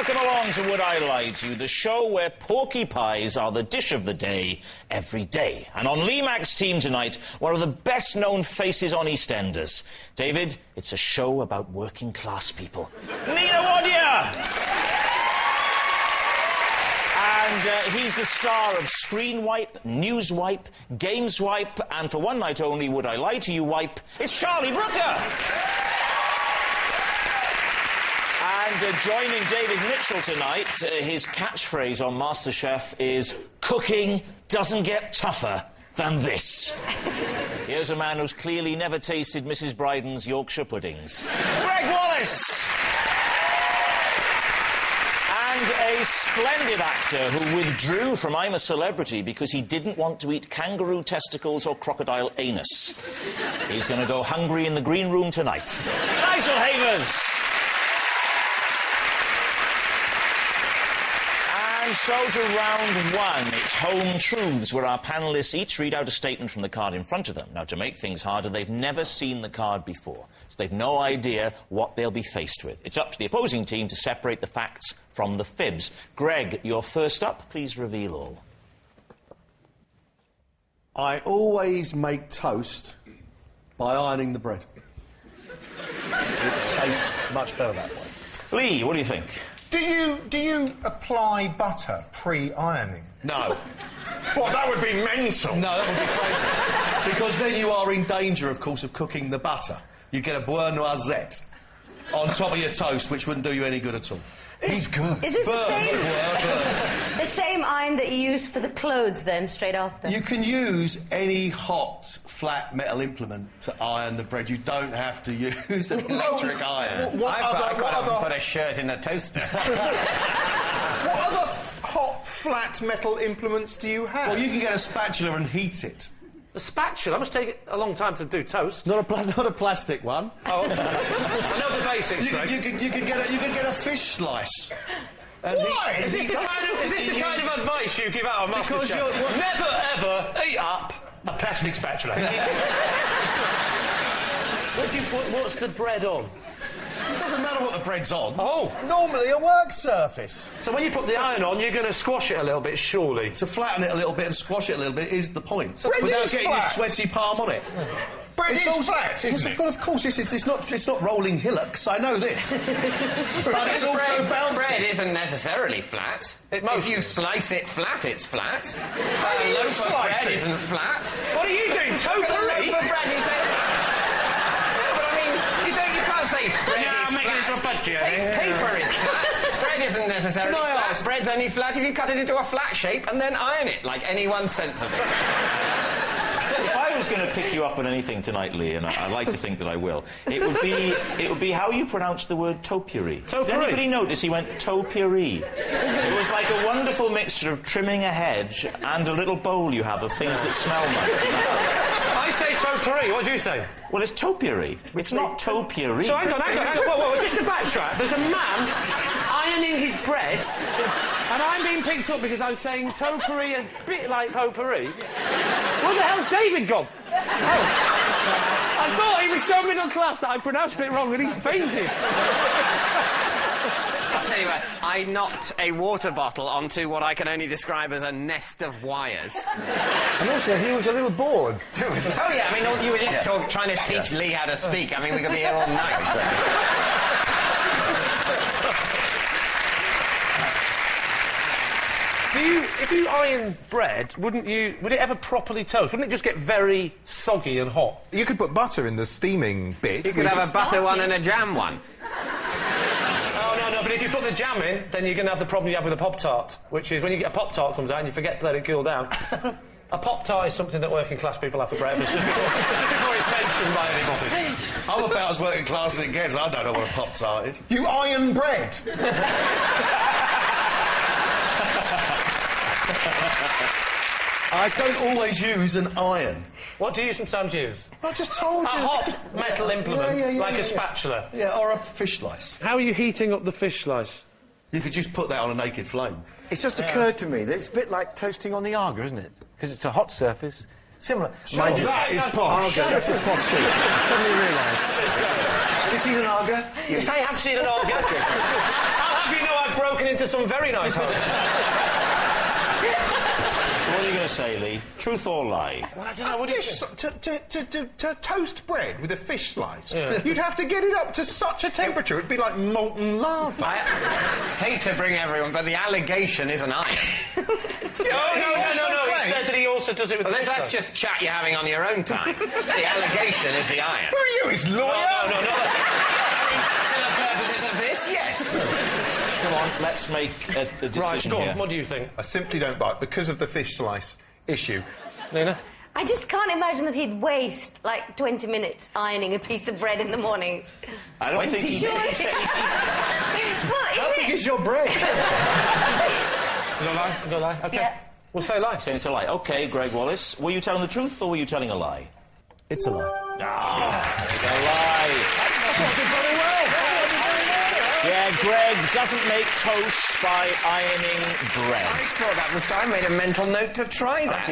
Welcome along to Would I Lie to You, the show where porky pies are the dish of the day every day. And on Lee Mack's team tonight, one of the best-known faces on EastEnders. David, it's a show about working-class people. Nina Wadia! And he's the star of Screen Wipe, News Wipe, Games Wipe, and for one night only, Would I Lie to You Wipe, it's Charlie Brooker! And joining David Mitchell tonight, his catchphrase on MasterChef is, cooking doesn't get tougher than this. Here's a man who's clearly never tasted Mrs. Bryden's Yorkshire puddings. Greg Wallace! And a splendid actor who withdrew from I'm a Celebrity because he didn't want to eat kangaroo testicles or crocodile anus. He's going to go hungry in the green room tonight. Nigel Havers! And so to round one, it's Home Truths, where our panellists each read out a statement from the card in front of them. Now, to make things harder, they've never seen the card before, so they've no idea what they'll be faced with. It's up to the opposing team to separate the facts from the fibs. Greg, you're first up. Please reveal all. I always make toast by ironing the bread. It tastes much better that way. Lee, what do you think? Do you apply butter pre-ironing? No. Well, that would be mental. No, that would be crazy. Because then you are in danger, of course, of cooking the butter. You get a beurre noisette on top of your toast, which wouldn't do you any good at all. He's good. Is this the same iron that you use for the clothes, then, straight after? You can use any hot, flat metal implement to iron the bread. You don't have to use an electric iron. I quite often put a shirt in a toaster. What other hot, flat metal implements do you have? Well, you can get a spatula and heat it. A spatula? That must take a long time to do toast. Not a plastic one. Oh, I know the basics, Greg. You can get a fish slice. Why? Is this the kind of advice you give out on MasterChef? Never, ever eat up a plastic spatula. What's the bread on? It doesn't matter what the bread's on. Oh. Normally a work surface. So when you put the iron on, you're going to squash it a little bit, surely? To flatten it a little bit and squash it a little bit is the point. So without getting your sweaty palm on it. Bread is flat, isn't it? Well, of course, it's not rolling hillocks, I know this. But it's also bouncy. Bread isn't necessarily flat. If you slice it flat, it's flat. A loaf of bread isn't flat. What are you doing, toast? A loaf of bread, you say... No, but I mean, you can't say bread is flat. Paper is flat. Bread isn't necessarily flat. Bread's only flat if you cut it into a flat shape and then iron it, like anyone sensible. If I was going to pick you up on anything tonight, Lee, and I'd like to think that I will, it would be how you pronounce the word topiary. Topiary. Did anybody notice he went topiary? It was like a wonderful mixture of trimming a hedge and a little bowl you have of things that smell nice. I say topiary. What do you say? Well, it's topiary. It's not topiary. So hang on. Whoa, just to backtrack, there's a man ironing his bread, and I'm being picked up because I'm saying topiary a bit like potpourri. Where the hell's David gone? Oh. I thought he was so middle class that I pronounced it wrong and he fainted. I'll tell you what, I knocked a water bottle onto what I can only describe as a nest of wires. And also, he was a little bored. Oh, yeah, I mean, you were just trying to teach Lee how to speak. I mean, we could be here all night. If you iron bread, would it ever properly toast? Wouldn't it just get very soggy and hot? You could put butter in the steaming bit. You could have a butter one and a jam one. Oh, no, but if you put the jam in, then you're going to have the problem you have with a Pop-Tart, which is when you get a Pop-Tart comes out and you forget to let it cool down. A Pop-Tart is something that working class people have for breakfast, just before it's mentioned by anybody. I'm about as working class as it gets. I don't know what a Pop-Tart is. You iron bread. I don't always use an iron. What do you sometimes use? I just told you. A hot metal implement, like a spatula. Yeah, or a fish slice. How are you heating up the fish slice? You could just put that on a naked flame. It's just occurred to me that it's a bit like toasting on the Arga, isn't it? Because it's a hot surface. Similar. Mind you, that is posh. Arga, that's a posh thing. I suddenly realised. Have you seen an Arga? Yes, I have seen an Arga. I'll have you know I've broken broken into some very nice homes. What are you going to say, Lee? Truth or lie? Well, I don't know. What do you think? To toast bread with a fish slice, you'd have to get it up to such a temperature, it'd be like molten lava. I hate to bring everyone, but the allegation is an iron. No. He said that he also does it with Let's just chat you're having on your own time. The allegation is the iron. Who are you, his lawyer? No. For the purposes of this, yes. Come on, let's make a decision Right, go here. on. What do you think? I simply don't buy it because of the fish slice issue. Nina? I just can't imagine that he'd waste, like, 20 minutes ironing a piece of bread in the mornings. I don't think he... Well, How big is your bread? You got a lie? OK. Yeah. We'll say lie. Saying it's a lie. OK, Greg Wallace, were you telling the truth or were you telling a lie? It's a lie. It's a lie. Very well. Yeah, Greg doesn't make toast by ironing bread. I thought that was... I made a mental note to try that.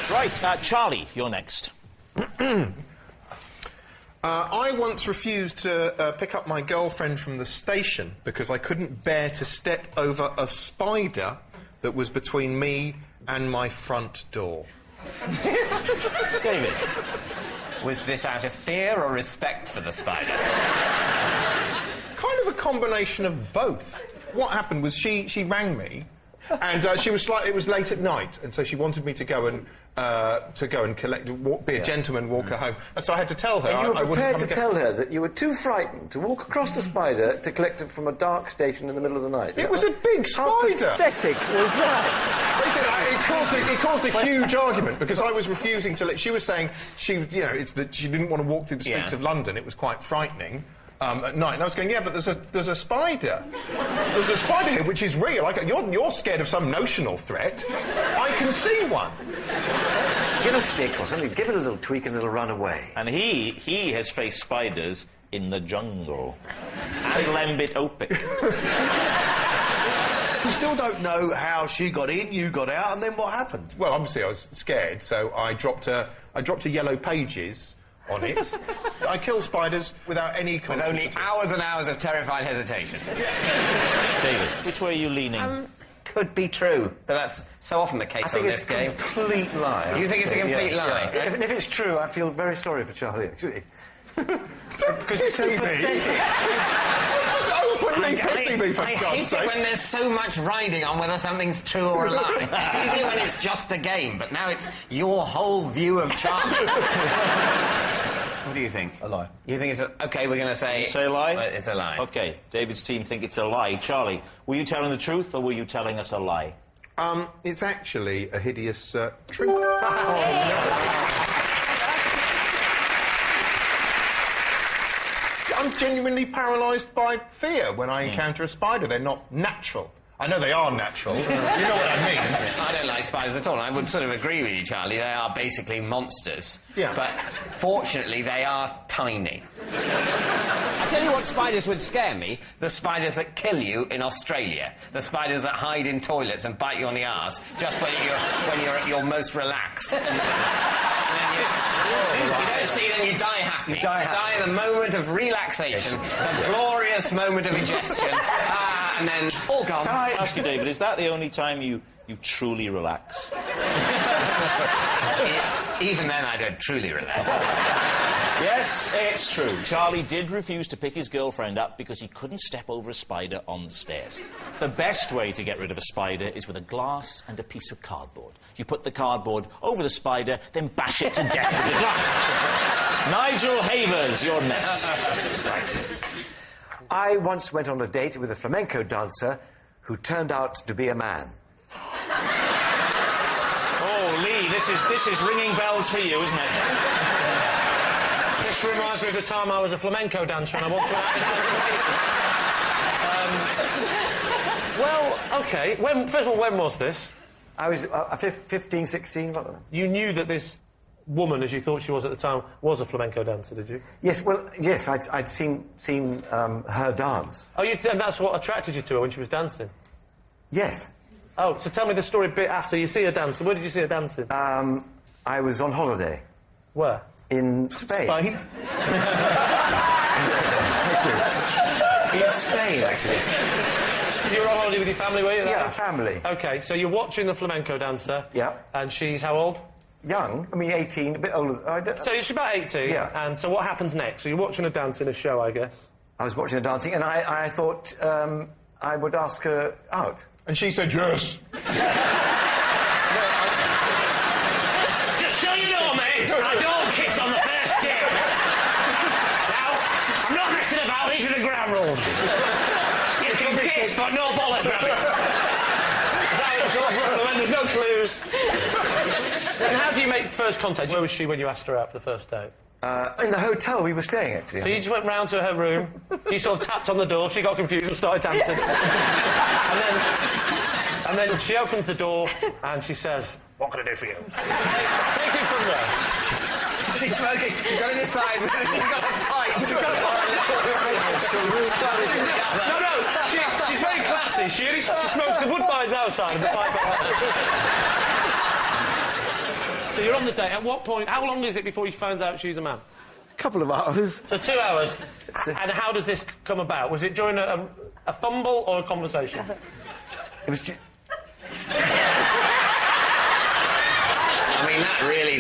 Right, Charlie, you're next. I once refused to pick up my girlfriend from the station because I couldn't bear to step over a spider that was between me and my front door. David. Was this out of fear or respect for the spider? Kind of a combination of both. What happened was she rang me, and she was it was late at night, and so she wanted me to go and collect, be a gentleman, walk her home. And so I had to tell her. And you were I wouldn't prepared come to again. tell her that you were too frightened to walk across the spider to collect it from a dark station in the middle of the night. It was a big How spider. pathetic was that? It caused a huge argument because I was refusing to let. She was saying she didn't want to walk through the streets of London. It was quite frightening. At night, and I was going, yeah, but there's a spider. There's a spider here, which is real. You're scared of some notional threat. I can see one. Give a stick or something, give it a little tweak and it'll run away. And he has faced spiders in the jungle. And lembit opic. We still don't know how she got in, you got out, and then what happened. Well, obviously I was scared, so I dropped a Yellow Pages on it. I kill spiders without any With conscience. only hours and hours of terrified hesitation. David, which way are you leaning? Could be true, but that's so often the case I think on it's this game. a complete lie. You think it's a complete lie? Yeah. If it's true, I feel very sorry for Charlie, actually. Because you it's so see me? pathetic. Just openly pity me, for I God's hate sake. it when there's so much riding on whether something's true or a lie. It's easy when it's just the game, but now it's your whole view of Charlie. What do you think? A lie. You think it's a... OK, we're going to say... Say a lie? It's a lie. OK, David's team think it's a lie. Charlie, were you telling the truth or were you telling us a lie? It's actually a hideous truth. I'm genuinely paralysed by fear when I encounter a spider. They're not natural. I know they are natural. You know what I mean. I don't like spiders at all. I would sort of agree with you, Charlie. They are basically monsters. Yeah. But fortunately, they are tiny. I tell you what spiders would scare me. The spiders that kill you in Australia. The spiders that hide in toilets and bite you on the arse just when you're at your most relaxed. You don't see them, you die happy. You die happy. In the moment of relaxation, a glorious moment of ingestion, and then all gone. Can I ask you, David, is that the only time you truly relax? Even then, I don't truly relax. Yes, it's true. Charlie did refuse to pick his girlfriend up because he couldn't step over a spider on the stairs. The best way to get rid of a spider is with a glass and a piece of cardboard. You put the cardboard over the spider, then bash it to death with the glass. Nigel Havers, you're next. Right. I once went on a date with a flamenco dancer who turned out to be a man. Oh, Lee, this is ringing bells for you, isn't it? This reminds me of the time I was a flamenco dancer and I want to... Well, OK. First of all, when was this? I was 15, 16... You knew that this woman, as you thought she was at the time, was a flamenco dancer, did you? Yes, well, yes, I'd seen her dance. Oh, and that's what attracted you to her when she was dancing? Yes. Oh, so tell me the story a bit after you see her dancing. Where did you see her dancing? I was on holiday. Where? In Spain. Spain? Thank you. It's Spain, actually. You were on holiday with your family, were you? Yeah, family. OK, so you're watching the flamenco dancer. Yeah. And she's how old? Young. I mean, 18, a bit older. So she's about 18. Yeah. And so what happens next? So you're watching her dance in a show, I guess. I was watching her dancing, and I thought I would ask her out. And she said yes. Just so you know, mate, I don't kiss on the first date. Now, I'm not messing about. These are the ground rules. You can kiss, but no bullet grabbing. When there's no clues. And how do you make first contact? Where was she when you asked her out for the first date? In the hotel we were staying, actually. So you just went round to her room, you sort of tapped on the door, she got confused and started dancing. and then she opens the door and she says, "What can I do for you?" Take it from there. She's smoking. She's going this time. She's got a pipe. She's got a No, she's very classy. She smokes the Woodbines outside and the pipe. So you're on the date. At what point? How long is it before you find out she's a man? A couple of hours. So 2 hours. And how does this come about? Was it during a fumble or a conversation? It was... I mean,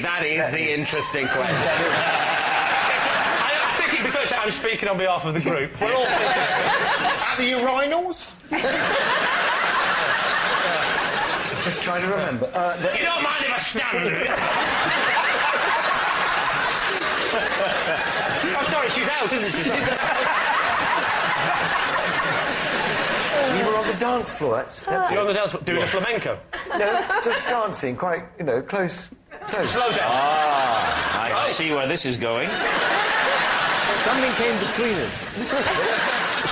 that is the interesting question. I think it'd be first I'm speaking on behalf of the group. We're all thinking... At the urinals? Just trying to remember. You don't mind if I stand? I'm sorry, she's out, isn't she? We were on the dance floor. That's You're on the dance floor doing a flamenco? No, just dancing, quite, close. Slow down. I see where this is going. Something came between us.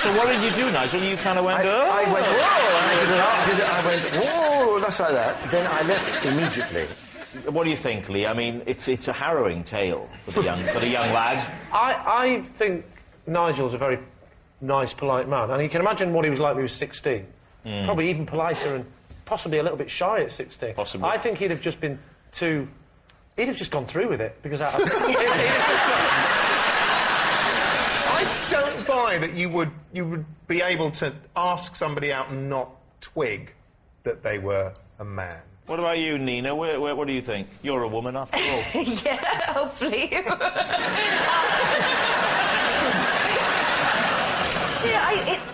So what did you do, Nigel? You kind of went, I went, whoa! I went, whoa, just like that. Then I left immediately. What do you think, Lee? I mean, it's a harrowing tale for the young lad. I think Nigel's a very nice, polite man, and you can imagine what he was like when he was 16. Probably even politer and possibly a little bit shy at 16. Possibly. I think he'd have just been too... He'd have just gone through with it, because... I don't buy that you would be able to ask somebody out and not twig that they were a man. What about you, Nina? What do you think? You're a woman, after all. Yeah, hopefully.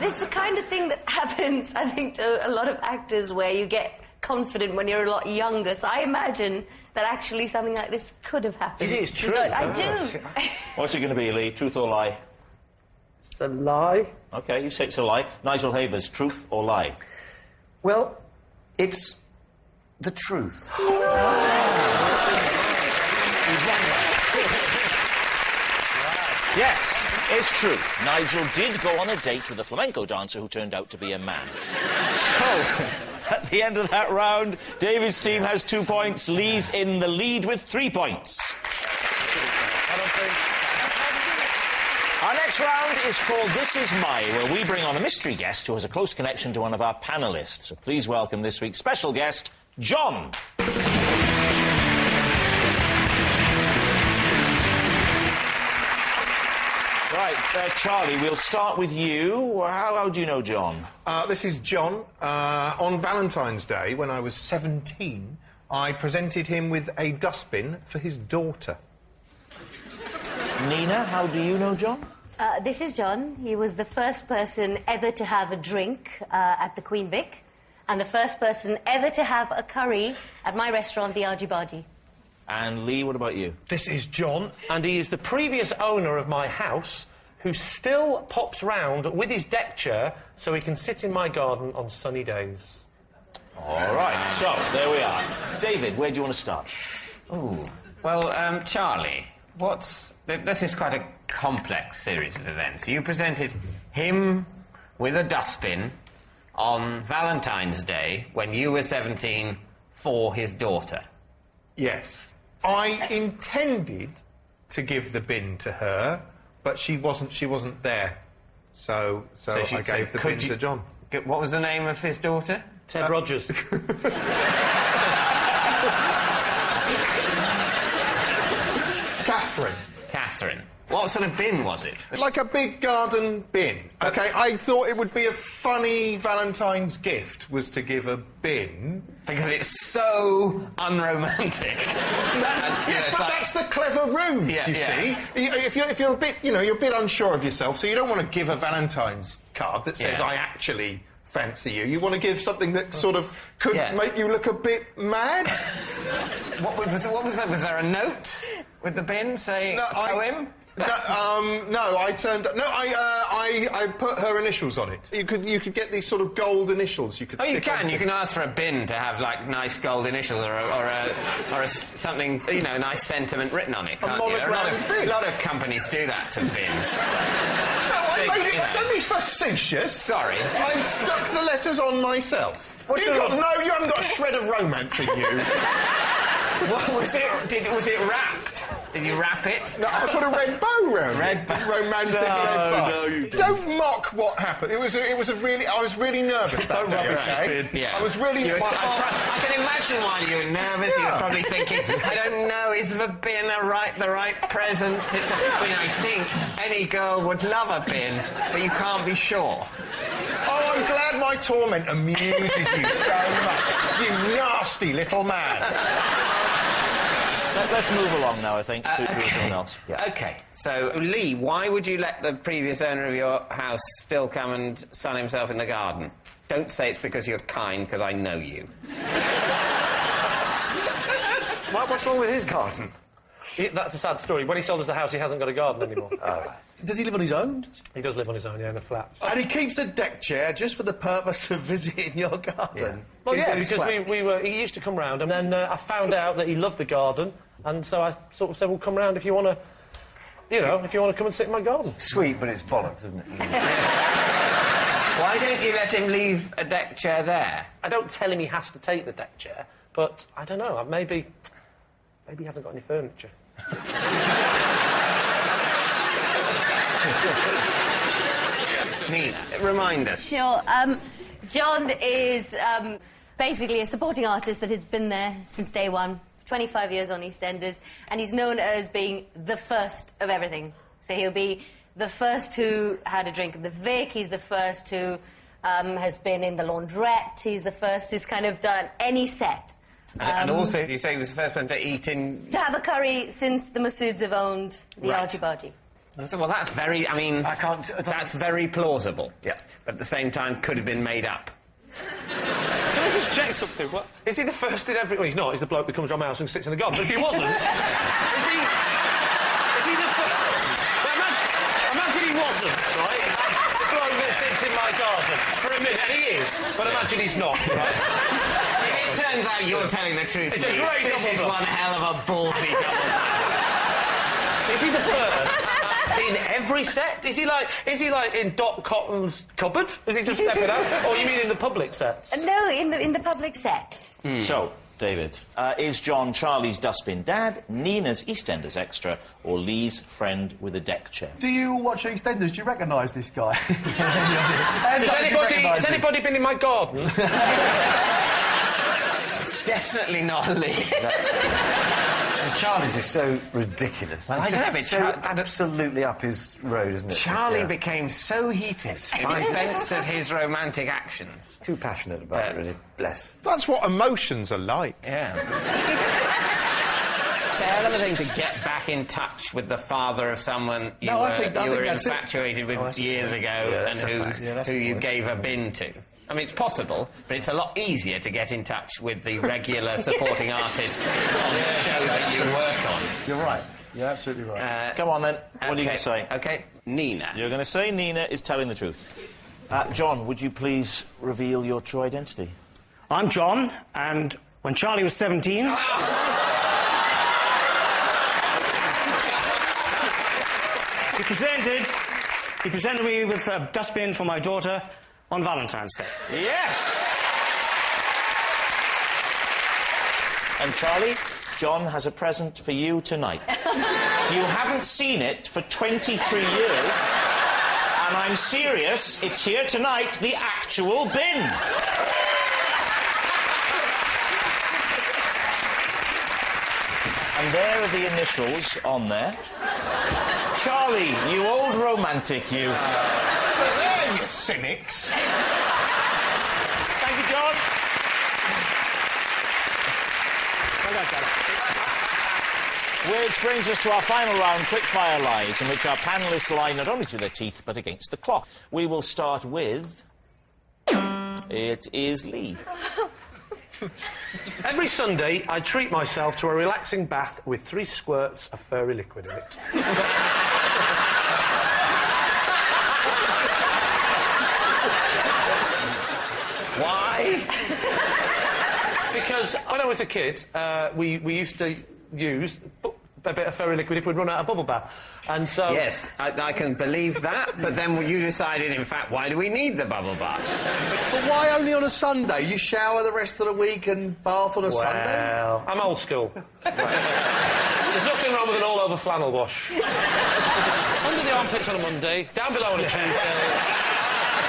It's the kind of thing that happens, I think, to a lot of actors where you get confident when you're a lot younger. So I imagine that actually something like this could have happened. It is true. So I do. What's it going to be, Lee? Truth or lie? It's a lie. OK, you say it's a lie. Nigel Havers, truth or lie? Well, it's the truth. Yes, it's true. Nigel did go on a date with a flamenco dancer who turned out to be a man. So, at the end of that round, David's team has 2 points. Lee's in the lead with 3 points. Our next round is called This Is My, where we bring on a mystery guest who has a close connection to one of our panellists. So please welcome this week's special guest, John. Right, Charlie, we'll start with you. How do you know John? This is John. On Valentine's Day, when I was 17, I presented him with a dustbin for his daughter. Nina, how do you know John? This is John. He was the first person ever to have a drink at the Queen Vic, and the first person ever to have a curry at my restaurant, the Argy Bargy. And Lee, what about you? This is John, and he is the previous owner of my house, who still pops round with his deck chair so he can sit in my garden on sunny days. All right, so there we are. David, where do you want to start? Ooh. Well, Charlie, this is quite a complex series of events. You presented him with a dustbin on Valentine's Day when you were 17 for his daughter. Yes. I intended to give the bin to her, but she wasn't there. So I gave the bin to John. What was the name of his daughter? Ted Rogers. Catherine. Catherine. What sort of bin was it? Like a big garden bin. OK, I thought it would be a funny Valentine's gift was to give a bin. Because it's so unromantic. That's the clever ruse, you see. If you're a bit, you know, you're a bit unsure of yourself, so you don't want to give a Valentine's card that says, I actually fancy you. You want to give something that sort of could make you look a bit mad. What was that? Was there a note with the bin saying a poem? I put her initials on it. You could get these sort of gold initials. You could. Oh, you can. You can ask for a bin to have like nice gold initials or something, you know, nice sentiment written on it. Can't you? A lot of companies do that to bins. Don't be facetious. Sorry. I stuck the letters on myself. You haven't got a shred of romance in you. What was it? Was it wrapped? Did you wrap it? No, I put a red bow round it. Red bow. Romantic red bow. No, you didn't. Don't mock what happened. It was a really. I was really nervous that day. Okay? Yeah. I was really. I can imagine while you were nervous, you were probably thinking, I don't know, is the bin the right present? I think any girl would love a bin, but you can't be sure. Oh, I'm glad my torment amuses you so much, you nasty little man. Let's move along now, I think, to someone else. Yeah. OK, so, Lee, why would you let the previous owner of your house still come and sun himself in the garden? Don't say it's because you're kind, because I know you. What's wrong with his garden? That's a sad story. When he sold us the house, he hasn't got a garden anymore. Does he live on his own? He does live on his own, yeah, in a flat. And he keeps a deck chair just for the purpose of visiting your garden? Yeah. Well, yeah, because he used to come round, and then I found out that he loved the garden, and so I sort of said, well, come round if you want to, you know, if you want to come and sit in my garden. Sweet, but it's bollocks, isn't it? Why don't you let him leave a deck chair there? I don't tell him he has to take the deck chair, but I don't know, maybe he hasn't got any furniture. Nina, remind us. Sure. John is basically a supporting artist that has been there since day one, 25 years on EastEnders, and he's known as being the first of everything. So he'll be the first who had a drink of the Vic, he's the first who has been in the laundrette, he's the first who's kind of done any set. And also, you say he was the first one to eat in... To have a curry since the Masouds have owned the Argy-Bargy. Well, that's very... I mean... That's very plausible. Yeah. But at the same time, could have been made up. Can I just check something? What? Is he the first in every... Well, he's not. He's the bloke that comes around my house and sits in the garden. But if he wasn't... is he the first... Well, imagine he wasn't, right? The bloke that sits in my garden. For a minute, and he is. But imagine he's not, right? It turns out you're telling the truth. It's a great This is one hell of a ballsy double. Is he the first in every set? Is he like in Dot Cotton's cupboard? Is he just stepping out? Or you mean in the public sets? No, in the public sets. So, David, is John Charlie's dustbin dad, Nina's EastEnders extra, or Lee's friend with a deck chair? Do you watch EastEnders? Do you recognise this guy? Has anybody been in my garden? Definitely not Lee. And Charlie's is so ridiculous. Well, I don't know, so absolutely up his road, isn't it? Charlie became so heated in defence of his romantic actions. Too passionate about it, really. Bless. That's what emotions are like. Yeah. It's a hell of a thing to get back in touch with the father of someone you were infatuated with years ago and who you gave a bin to. I mean, it's possible, but it's a lot easier to get in touch with the regular supporting artist on the show that you work on. You're right. You're absolutely right. Come on, then. What are you going to say? OK, Nina. You're going to say Nina is telling the truth. John, would you please reveal your true identity? I'm John, and when Charlie was 17... He presented me with a dustbin for my daughter on Valentine's Day. Yes! And Charlie, John has a present for you tonight. You haven't seen it for 23 years, and I'm serious, it's here tonight, the actual bin. And there are the initials on there. Charlie, you old romantic, you. So there, you cynics. Thank you, John. Well done, Charlie. Which brings us to our final round, quickfire lies, in which our panellists lie not only through their teeth, but against the clock. We will start with... It is Lee. Every Sunday, I treat myself to a relaxing bath with 3 squirts of furry liquid in it. Why? Because when I was a kid, we used to use a bit of furry liquid if we'd run out of bubble bath. And so... Yes, I can believe that, but then you decided, in fact, why do we need the bubble bath? But why only on a Sunday? You shower the rest of the week and bath on a Sunday? Well, I'm old school. There's nothing wrong with an all-over flannel wash. Under the armpits on a Monday, down below on a Tuesday,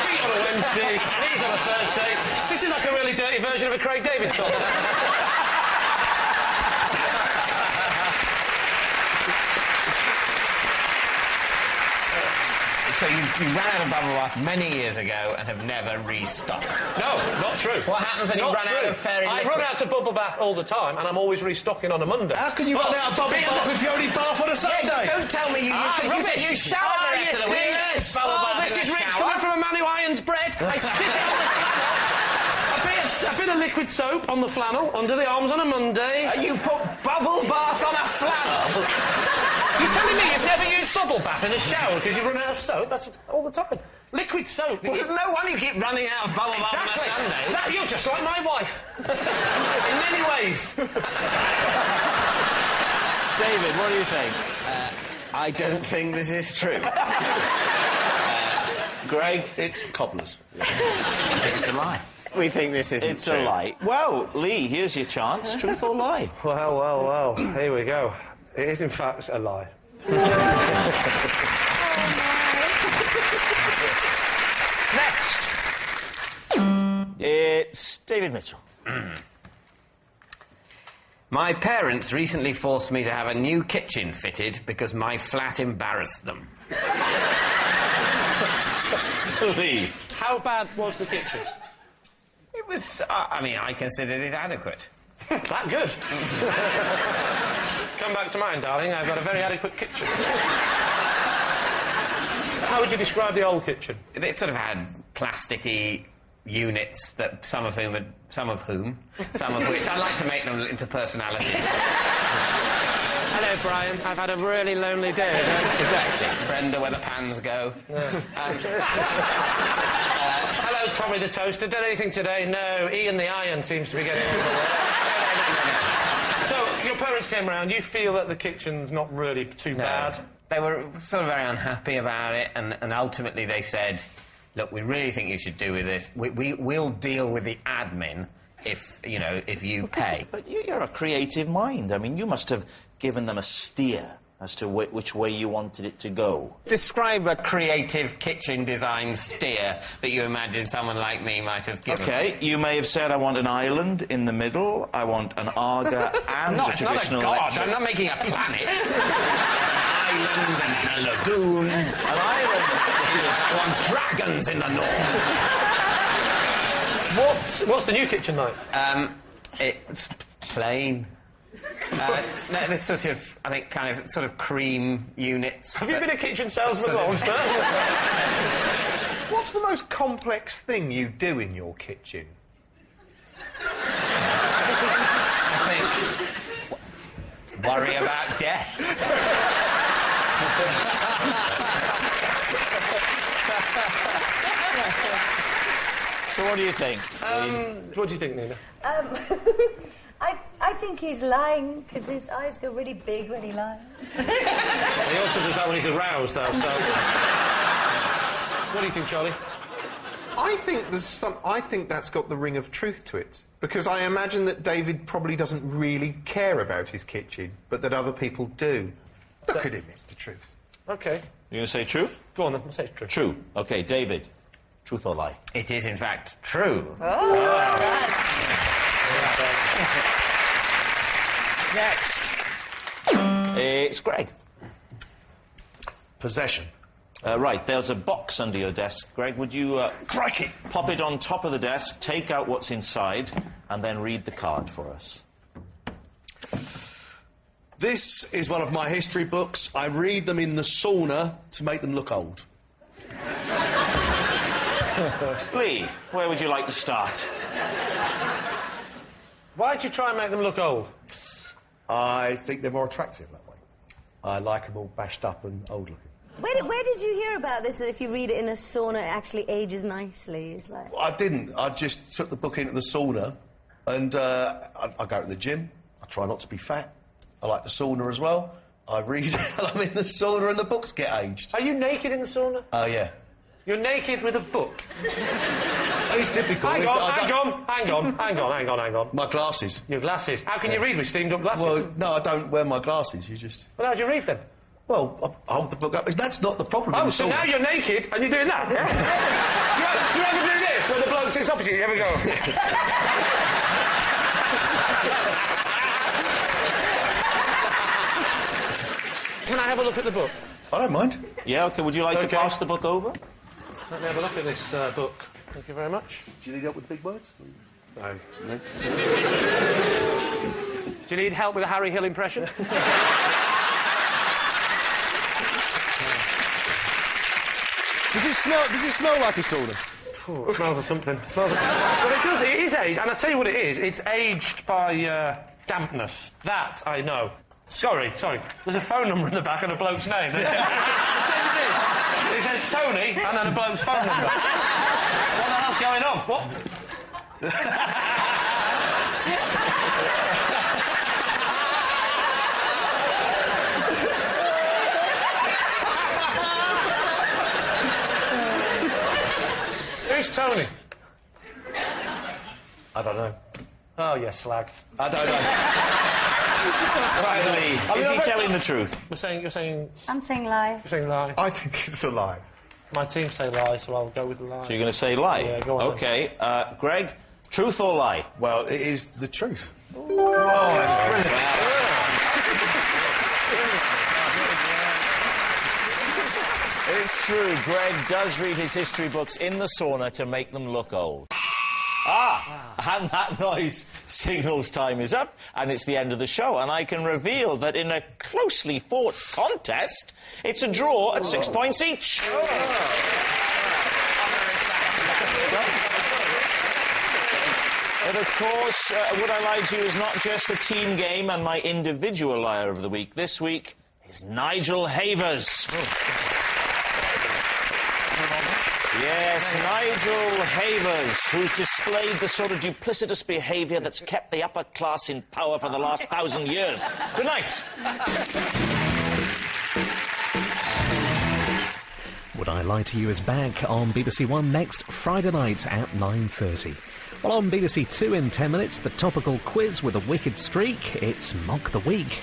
feet on a Wednesday, knees on a Thursday. This is like a really dirty version of a Craig David song. So you ran out of bubble bath many years ago and have never restocked? No, not true. What happens when you run out of fairy I liquid? run out of bubble bath all the time, and I'm always restocking on a Monday. How can you run out of bubble bath if you only bath on a Sunday? Don't tell me because you said you shower the rest of the week. Yes. Bubble bath This in is the rich shower. coming from a man who irons bread. I stick it on the flannel. A bit of liquid soap on the flannel, under the arms on a Monday. You put bubble bath on a flannel? You're telling me you've never used bubble bath in the shower because you've run out of soap? That's all the time. Liquid soap. Well, no wonder you keep running out of bubble bath on a Sunday. That, you're just like my wife. In many ways. David, what do you think? I don't think this is true. Greg? It's cobblers. It's a lie. We think this isn't It's true. a lie. Well, Lee, here's your chance. Truth or lie? Well. Here we go. It is, in fact, a lie. Next. It's David Mitchell. My parents recently forced me to have a new kitchen fitted because my flat embarrassed them. Lee. How bad was the kitchen? It was... I considered it adequate. That good. Come back to mine, darling. I've got a very adequate kitchen. How would you describe the old kitchen? It sort of had plasticky units that some of which I like to make them into personalities. Hello, Brian. I've had a really lonely day. Exactly. Brenda, where the pans go. Hello, Tommy the toaster. Done anything today? No. Ian the iron seems to be getting overworked. So, your parents came round. You feel that the kitchen's not really too bad? They were sort of very unhappy about it, and ultimately they said, look, we really think you should do with this. We'll deal with the admin if you pay. But you're a creative mind. I mean, you must have given them a steer as to which way you wanted it to go. Describe a creative kitchen design steer that you imagine someone like me might have given. OK, you may have said, I want an island in the middle, I want an Aga and a traditional not a god. electric... I'm not making a planet. An island and a lagoon. An island... I want dragons in the north. What's the new kitchen like? It's plain. There's sort of, I think, sort of cream units. Have you been a kitchen salesman sort of- once, sir? What's the most complex thing you do in your kitchen? I think worry about death. So what do you think? What do you think, Nina? I think he's lying because his eyes go really big when he lies. He also does that when he's aroused, though, so... What do you think, Charlie? I think that's got the ring of truth to it. Because I imagine that David probably doesn't really care about his kitchen, but that other people do. Look at him, it's the truth. OK. You're going to say true? Go on, then. Say it's true. True. OK, David. Truth or lie? It is, in fact, true. Next. It's Greg. Possession. Right, there's a box under your desk. Greg, would you Crikey! pop it on top of the desk, take out what's inside, and then read the card for us? This is one of my history books. I read them in the sauna to make them look old. Lee, where would you like to start? Why'd you try and make them look old? I think they're more attractive that way. I like them all bashed up and old looking. Where did you hear about this, that if you read it in a sauna, it actually ages nicely? It's like... I didn't. I just took the book into the sauna and I go to the gym. I try not to be fat. I like the sauna as well. I read while I'm in the sauna and the books get aged. Are you naked in the sauna? Oh, yeah. You're naked with a book? It's difficult. Hang on. My glasses. Your glasses. How can you read with steamed-up glasses? Well, no, I don't wear my glasses. You just... Well, how do you read then? Well, I hold the book up. That's not the problem. Oh, so now you're naked and you're doing that, yeah? do you ever do this when the bloke sits opposite you? Here we go. Can I have a look at the book? I don't mind. Yeah, OK, would you like to pass the book over? Let me have a look at this book. Thank you very much. Do you need help with the big words? No. Do you need help with a Harry Hill impression? Does it smell like a sauna? Oh, it smells of something. It smells of... Well, it does. It is aged, and I'll tell you what it is. It's aged by dampness. That I know. Sorry. There's a phone number in the back and a bloke's name. It says Tony and then a bloke's phone number. What the hell's going on? What? Who's Tony? I don't know. Oh, you slag. I don't know. Right, Lee, is he telling the truth? You're saying... I'm saying lie. You're saying lie. I think it's a lie. My team say lie, so I'll go with the lie. So you're going to say lie? Yeah, go on. OK, Greg, truth or lie? Well, it is the truth. It's true, Greg does read his history books in the sauna to make them look old. And that noise signals time is up, and it's the end of the show, and I can reveal that in a closely fought contest, it's a draw at 6 points each. But of course, Would I Lie to You is not just a team game, and my individual liar of the week this week is Nigel Havers. Yes, Nigel Havers, who's displayed the sort of duplicitous behaviour that's kept the upper class in power for the last 1,000 years. Good night. Would I Lie to You is back on BBC One next Friday night at 9:30. Well, on BBC Two in 10 minutes, the topical quiz with a wicked streak. It's Mock the Week.